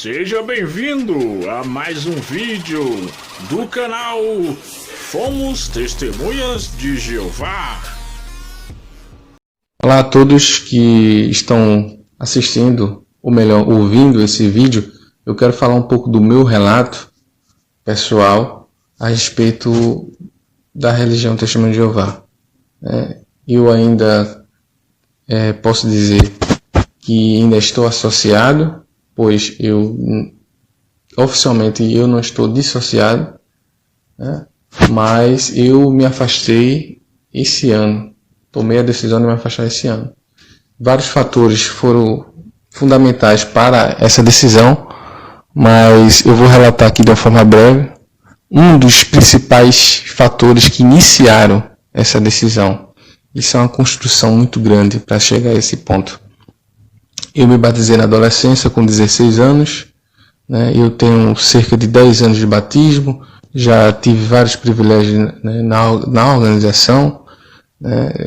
Seja bem-vindo a mais um vídeo do canal Fomos Testemunhas de Jeová. Olá a todos que estão assistindo, ou melhor, ouvindo esse vídeo. Eu quero falar um pouco do meu relato pessoal a respeito da religião Testemunha de Jeová. Eu ainda posso dizer que ainda estou associado, pois oficialmente eu não estou dissociado, mas eu me afastei esse ano, tomei a decisão de me afastar esse ano. Vários fatores foram fundamentais para essa decisão, mas eu vou relatar aqui de uma forma breve um dos principais fatores que iniciaram essa decisão. Isso é uma construção muito grande para chegar a esse ponto. Eu me batizei na adolescência com 16 anos, eu tenho cerca de 10 anos de batismo, já tive vários privilégios na organização,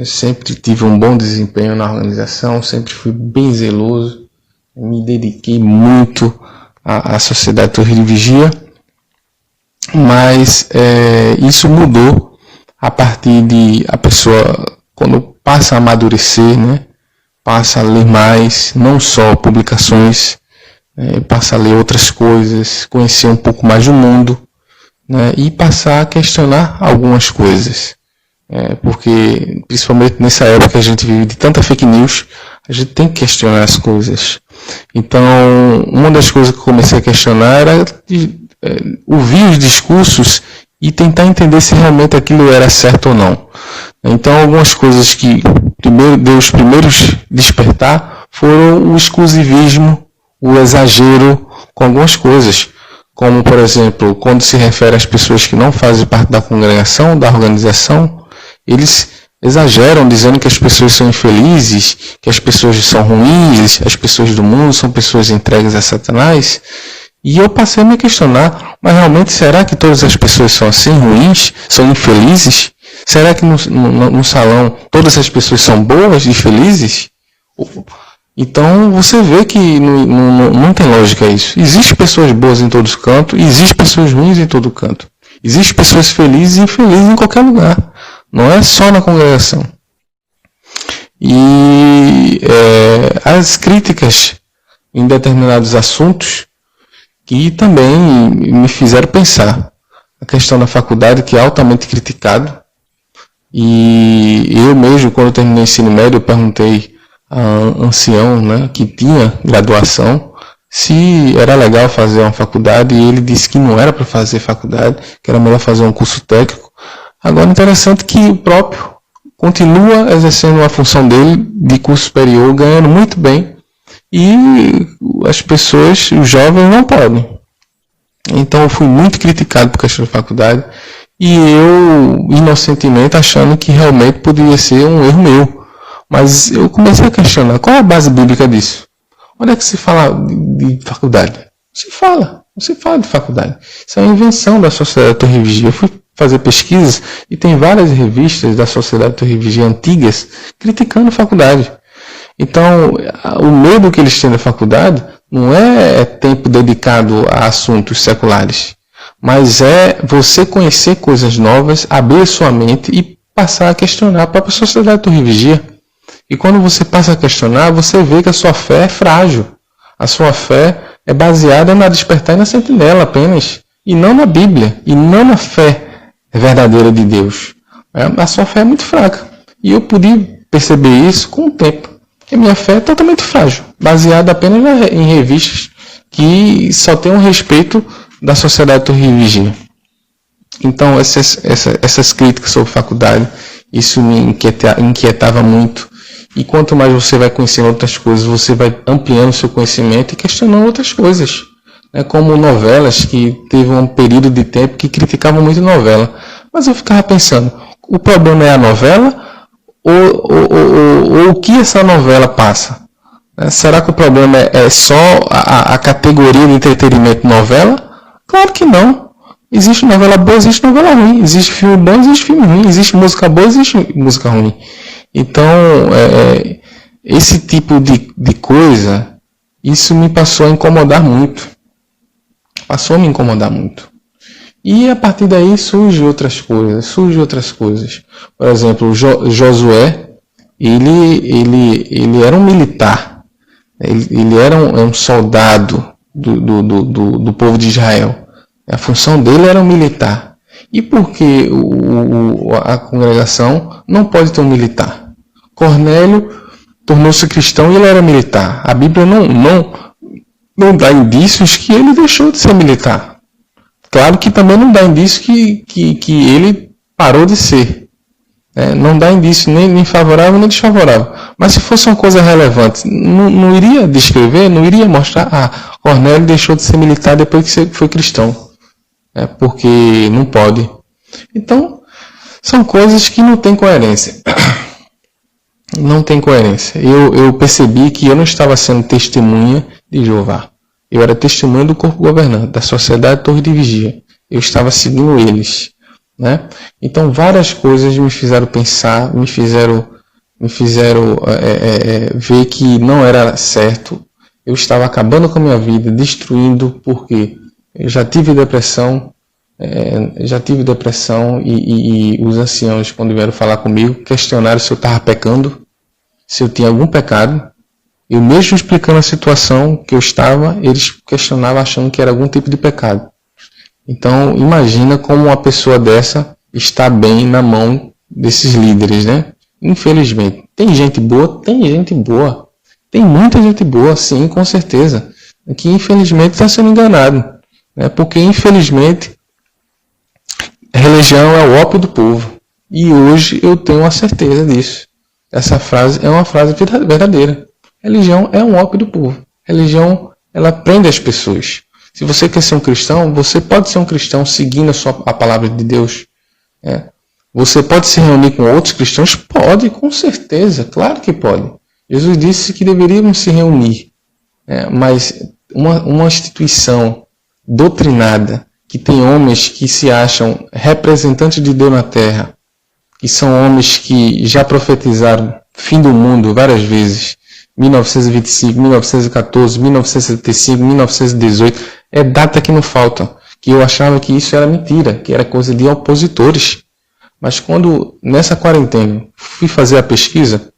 sempre tive um bom desempenho na organização, sempre fui bem zeloso, me dediquei muito à Sociedade Torre de Vigia, mas isso mudou a partir de a pessoa, quando passa a amadurecer, passa a ler mais, não só publicações, passa a ler outras coisas, conhecer um pouco mais do mundo, e passar a questionar algumas coisas. Porque, principalmente nessa época que a gente vive de tanta fake news, a gente tem que questionar as coisas. Então, uma das coisas que eu comecei a questionar era ouvir os discursos e tentar entender se realmente aquilo era certo ou não. Então, algumas coisas que deu os primeiros despertar foram o exclusivismo, o exagero com algumas coisas, como, por exemplo, quando se refere às pessoas que não fazem parte da congregação, da organização, eles exageram dizendo que as pessoas são infelizes, que as pessoas são ruins, as pessoas do mundo são pessoas entregues a Satanás. E eu passei a me questionar, mas realmente será que todas as pessoas são assim, ruins, são infelizes? Será que no salão todas as pessoas são boas e felizes? Então você vê que não tem lógica isso. Existem pessoas boas em todo canto, existem pessoas ruins em todo canto. Existem pessoas felizes e infelizes em qualquer lugar. Não é só na congregação. E as críticas em determinados assuntos que também me fizeram pensar. A questão da faculdade, que é altamente criticado. E eu mesmo, quando eu terminei o ensino médio, eu perguntei a ancião, que tinha graduação, se era legal fazer uma faculdade, e ele disse que não era para fazer faculdade, que era melhor fazer um curso técnico. Agora, interessante que o próprio continua exercendo a função dele de curso superior, ganhando muito bem, e as pessoas, os jovens, não podem. Então eu fui muito criticado por questão de faculdade, e eu, inocentemente, achando que realmente poderia ser um erro meu. Mas eu comecei a questionar, qual é a base bíblica disso? Onde é que se fala de faculdade? Não se fala de faculdade. Isso é uma invenção da Sociedade Torre de Vigia. Eu fui fazer pesquisas e tem várias revistas da Sociedade Torre de Vigia antigas criticando a faculdade. Então, o medo que eles têm da faculdade não é tempo dedicado a assuntos seculares, mas é você conhecer coisas novas, abrir sua mente e passar a questionar a própria Sociedade Torre de Vigia. E quando você passa a questionar, você vê que a sua fé é frágil. A sua fé é baseada na Despertar e na Sentinela apenas, e não na Bíblia, e não na fé verdadeira de Deus. A sua fé é muito fraca. E eu pude perceber isso com o tempo. Que a minha fé é totalmente frágil, baseada apenas em revistas que só tem um respeito da Sociedade Torre de Vigia. Então, essas críticas sobre faculdade, isso me inquietava muito. E quanto mais você vai conhecendo outras coisas, você vai ampliando o seu conhecimento e questionando outras coisas. Como novelas, que teve um período de tempo que criticavam muito novela. Mas eu ficava pensando, o problema é a novela ou o que essa novela passa? Será que o problema é só a categoria de entretenimento novela? Claro que não. Existe novela boa, existe novela ruim. Existe filme bom, existe filme ruim. Existe música boa, existe música ruim. Então, esse tipo de coisa, isso me passou a incomodar muito. Passou a me incomodar muito. E a partir daí surgem outras coisas. Por exemplo, Josué, ele era um militar, ele era um soldado do povo de Israel. A função dele era um militar. E por que a congregação não pode ter um militar? Cornélio tornou-se cristão e ele era militar. A Bíblia não dá indícios que ele deixou de ser militar. Claro que também não dá indício que ele parou de ser. Não dá indício nem favorável nem desfavorável. Mas se fosse uma coisa relevante, não iria descrever, não iria mostrar, Cornélio deixou de ser militar depois que foi cristão. Porque não pode. Então, são coisas que não têm coerência. Não tem coerência. Eu percebi que eu não estava sendo testemunha de Jeová. Eu era testemunha do corpo governante, da sociedade Torre de Vigia. Eu estava seguindo eles. Então, várias coisas me fizeram pensar, me fizeram ver que não era certo. Eu estava acabando com a minha vida, destruindo, porque eu já tive depressão, e os anciãos, quando vieram falar comigo, questionaram se eu estava pecando, se eu tinha algum pecado. Eu mesmo explicando a situação que eu estava, eles questionavam achando que era algum tipo de pecado. Então, imagina como uma pessoa dessa está bem na mão desses líderes, Infelizmente. Tem gente boa? Tem gente boa. Tem muita gente boa, sim, com certeza. Que infelizmente está sendo enganado. Porque, infelizmente, religião é o ópio do povo. E hoje eu tenho a certeza disso. Essa frase é uma frase verdadeira. Religião é um ópio do povo. Religião, ela prende as pessoas. Se você quer ser um cristão, você pode ser um cristão seguindo a palavra de Deus. Você pode se reunir com outros cristãos? Pode, com certeza. Claro que pode. Jesus disse que deveríamos se reunir. Mas uma instituição doutrinada, que tem homens que se acham representantes de Deus na terra, que são homens que já profetizaram fim do mundo várias vezes, 1925, 1914, 1975, 1918, é data que não falta, que eu achava que isso era mentira, que era coisa de opositores. Mas quando, nessa quarentena, fui fazer a pesquisa,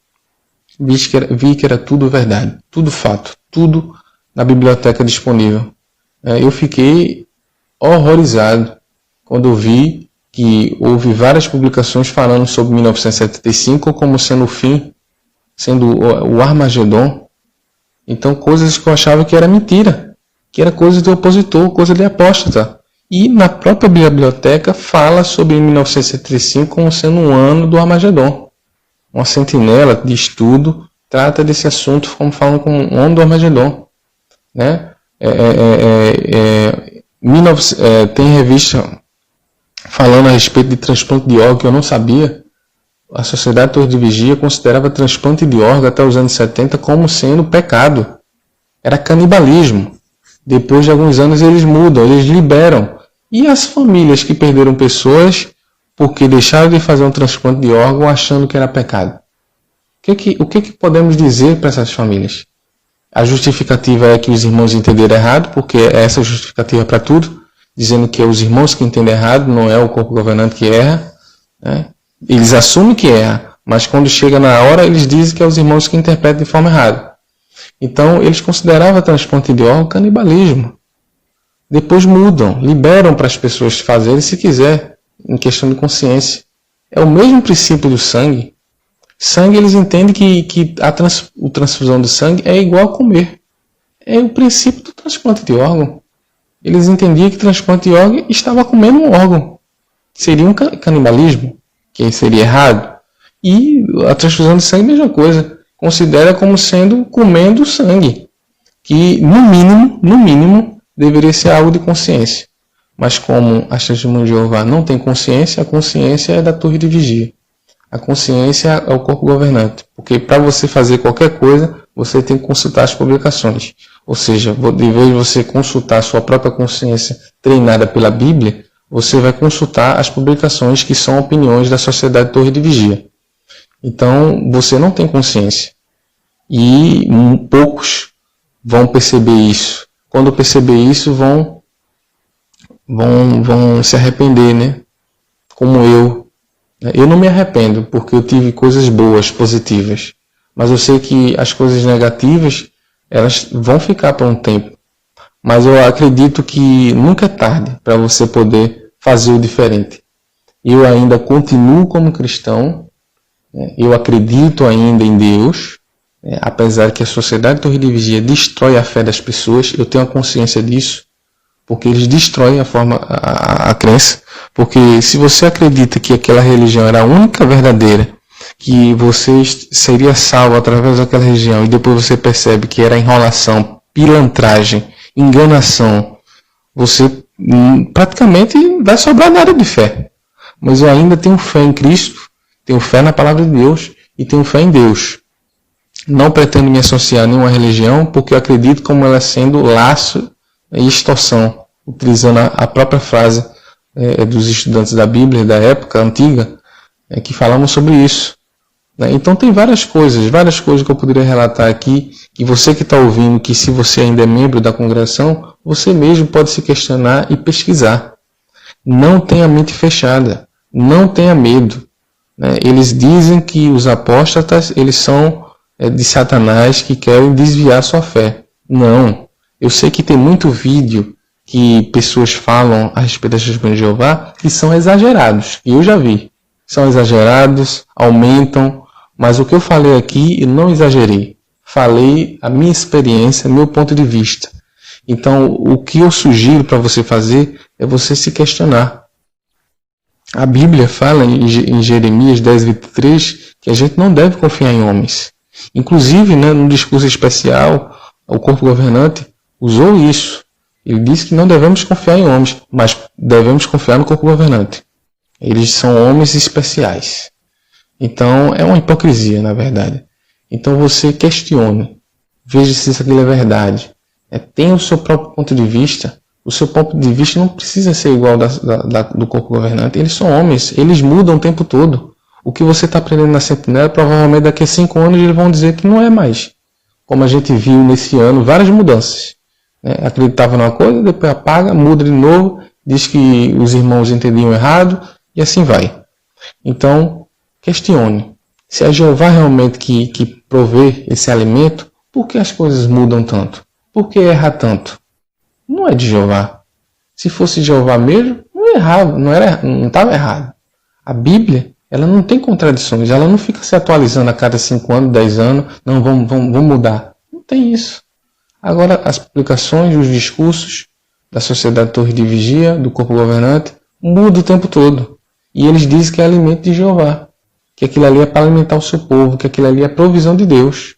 vi que era tudo verdade, tudo fato, tudo na biblioteca disponível. Eu fiquei horrorizado quando eu vi que houve várias publicações falando sobre 1975 como sendo o fim, sendo o Armagedon. Então, coisas que eu achava que era mentira, que era coisa de opositor, coisa de apóstata. E na própria biblioteca fala sobre 1975 como sendo um ano do Armagedon. Uma sentinela de estudo trata desse assunto como falando como um ano do Armagedon. Tem revista falando a respeito de transplante de órgão que eu não sabia. A Sociedade Torre de Vigia considerava transplante de órgão até os anos 70 como sendo pecado. Era canibalismo. Depois de alguns anos eles mudam, eles liberam. E as famílias que perderam pessoas porque deixaram de fazer um transplante de órgão achando que era pecado? O que podemos dizer para essas famílias? A justificativa é que os irmãos entenderam errado, porque é essa justificativa para tudo, dizendo que é os irmãos que entendem errado, não é o corpo governante que erra. Eles assumem que erra, mas quando chega na hora, eles dizem que é os irmãos que interpretam de forma errada. Então, eles consideravam transplante de órgão canibalismo. Depois mudam, liberam para as pessoas fazerem se quiser, em questão de consciência. É o mesmo princípio do sangue. Sangue, eles entendem que a transfusão de sangue é igual a comer. É o princípio do transplante de órgão. Eles entendiam que transplante de órgão estava comendo um órgão. Seria um canibalismo, que seria errado. E a transfusão de sangue é a mesma coisa. Considera como sendo comendo sangue. Que, no mínimo, deveria ser algo de consciência. Mas como as testemunhas de Jeová não têm consciência, a consciência é da torre de vigia. A consciência é o corpo governante. Porque para você fazer qualquer coisa, você tem que consultar as publicações. Ou seja, de vez de você consultar a sua própria consciência treinada pela Bíblia, você vai consultar as publicações que são opiniões da Sociedade Torre de Vigia. Então, você não tem consciência. E poucos vão perceber isso. Quando perceber isso, vão vão se arrepender, né? Como eu. Eu não me arrependo, porque eu tive coisas boas, positivas. Mas eu sei que as coisas negativas, elas vão ficar por um tempo. Mas eu acredito que nunca é tarde para você poder fazer o diferente. Eu ainda continuo como cristão, eu acredito ainda em Deus, apesar que a sociedade Torre de Vigia destrói a fé das pessoas, eu tenho a consciência disso, porque eles destroem a crença. Porque se você acredita que aquela religião era a única verdadeira, que você seria salvo através daquela religião, e depois você percebe que era enrolação, pilantragem, enganação, você praticamente vai sobrar nada de fé. Mas eu ainda tenho fé em Cristo, tenho fé na palavra de Deus e tenho fé em Deus. Não pretendo me associar a nenhuma religião, porque eu acredito como ela sendo laço e extorsão, utilizando a própria frase dos estudantes da Bíblia da época antiga, que falavam sobre isso. Então tem várias coisas que eu poderia relatar aqui, que você que está ouvindo, que se você ainda é membro da congregação, você mesmo pode se questionar e pesquisar. Não tenha mente fechada, não tenha medo. Eles dizem que os apóstatas, eles são de Satanás que querem desviar sua fé. Não. Eu sei que tem muito vídeo que pessoas falam a respeito das testemunhas de Jeová que são exagerados. E eu já vi. São exagerados, aumentam. Mas o que eu falei aqui, eu não exagerei. Falei a minha experiência, meu ponto de vista. Então, o que eu sugiro para você fazer é você se questionar. A Bíblia fala em Jeremias 10:23 que a gente não deve confiar em homens. Inclusive, no discurso especial, o corpo governante usou isso. Ele disse que não devemos confiar em homens, mas devemos confiar no corpo governante. Eles são homens especiais. Então, é uma hipocrisia, na verdade. Então, você questione. Veja se isso aquilo é verdade. Tenha o seu próprio ponto de vista. O seu ponto de vista não precisa ser igual do corpo governante. Eles são homens. Eles mudam o tempo todo. O que você está aprendendo na Sentinela, provavelmente daqui a 5 anos eles vão dizer que não é mais. Como a gente viu nesse ano, várias mudanças. Acreditava numa coisa, depois apaga, muda de novo, diz que os irmãos entendiam errado, e assim vai. Então, questione. Se é Jeová realmente que provê esse alimento, por que as coisas mudam tanto? Por que erra tanto? Não é de Jeová. Se fosse Jeová mesmo, não errava, não estava errado. A Bíblia, ela não tem contradições, ela não fica se atualizando a cada 5 anos, 10 anos, não, vamos mudar. Não tem isso. Agora, as publicações, os discursos da Sociedade Torre de Vigia, do corpo governante, mudam o tempo todo. E eles dizem que é alimento de Jeová, que aquilo ali é para alimentar o seu povo, que aquilo ali é provisão de Deus.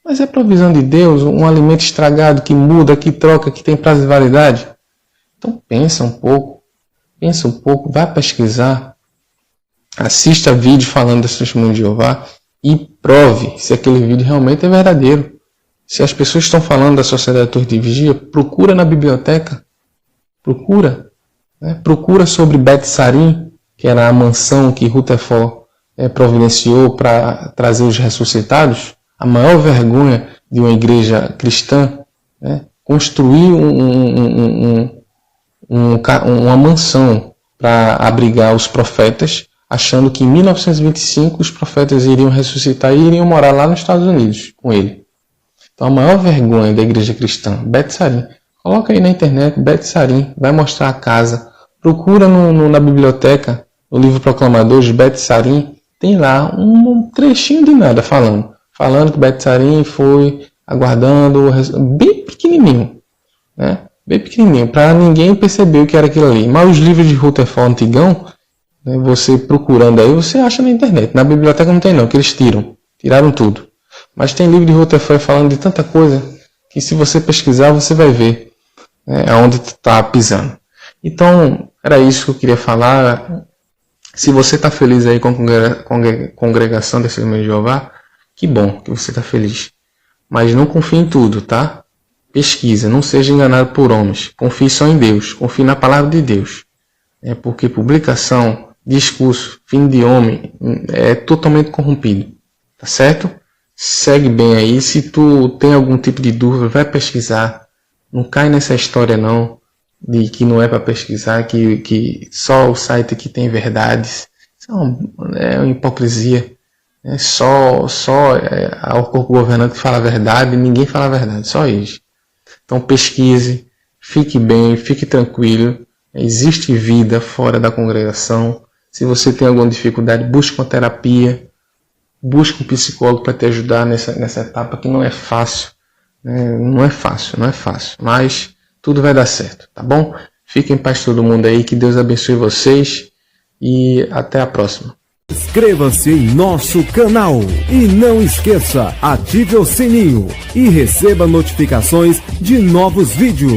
Mas é provisão de Deus, um alimento estragado, que muda, que troca, que tem prazo de validade? Então pensa um pouco, vai pesquisar, assista vídeo falando das testemunhas de Jeová e prove se aquele vídeo realmente é verdadeiro. Se as pessoas estão falando da Sociedade Torre de Vigia, procura na biblioteca, procura sobre Bet Sarim, que era a mansão que Rutherford providenciou para trazer os ressuscitados. A maior vergonha de uma igreja cristã, construir uma mansão para abrigar os profetas, achando que em 1925 os profetas iriam ressuscitar e iriam morar lá nos Estados Unidos com ele. Então a maior vergonha da igreja cristã, Bet Sarim. Coloca aí na internet, Bet Sarim, vai mostrar a casa. Procura na biblioteca, no livro Proclamador de Bet Sarim, tem lá um trechinho de nada falando que Bet Sarim foi aguardando, bem pequenininho, bem pequenininho, para ninguém perceber o que era aquilo ali. Mas os livros de Rutherford antigão, você procurando aí, você acha na internet. Na biblioteca não tem não, que eles tiraram tudo. Mas tem livro de Rutherford falando de tanta coisa que se você pesquisar, você vai ver aonde tu está pisando. Então, era isso que eu queria falar. Se você está feliz aí com a congregação da Testemunha de Jeová, que bom que você está feliz. Mas não confie em tudo, tá? Pesquisa, não seja enganado por homens. Confie só em Deus, confie na palavra de Deus. Porque publicação, discurso, fim de homem é totalmente corrompido. Tá certo? Segue bem aí. Se tu tem algum tipo de dúvida, vai pesquisar. Não cai nessa história não. de que não é para pesquisar, que só o site que tem verdades. Isso é uma hipocrisia. Só o corpo governante que fala a verdade, ninguém fala a verdade, só eles. Então pesquise, fique bem, fique tranquilo. Existe vida fora da congregação. Se você tem alguma dificuldade, busque uma terapia, busque um psicólogo para te ajudar nessa etapa que não é fácil. Não é fácil, mas tudo vai dar certo, tá bom? Fiquem em paz todo mundo aí, que Deus abençoe vocês e até a próxima. Inscreva-se em nosso canal e não esqueça, ative o sininho e receba notificações de novos vídeos.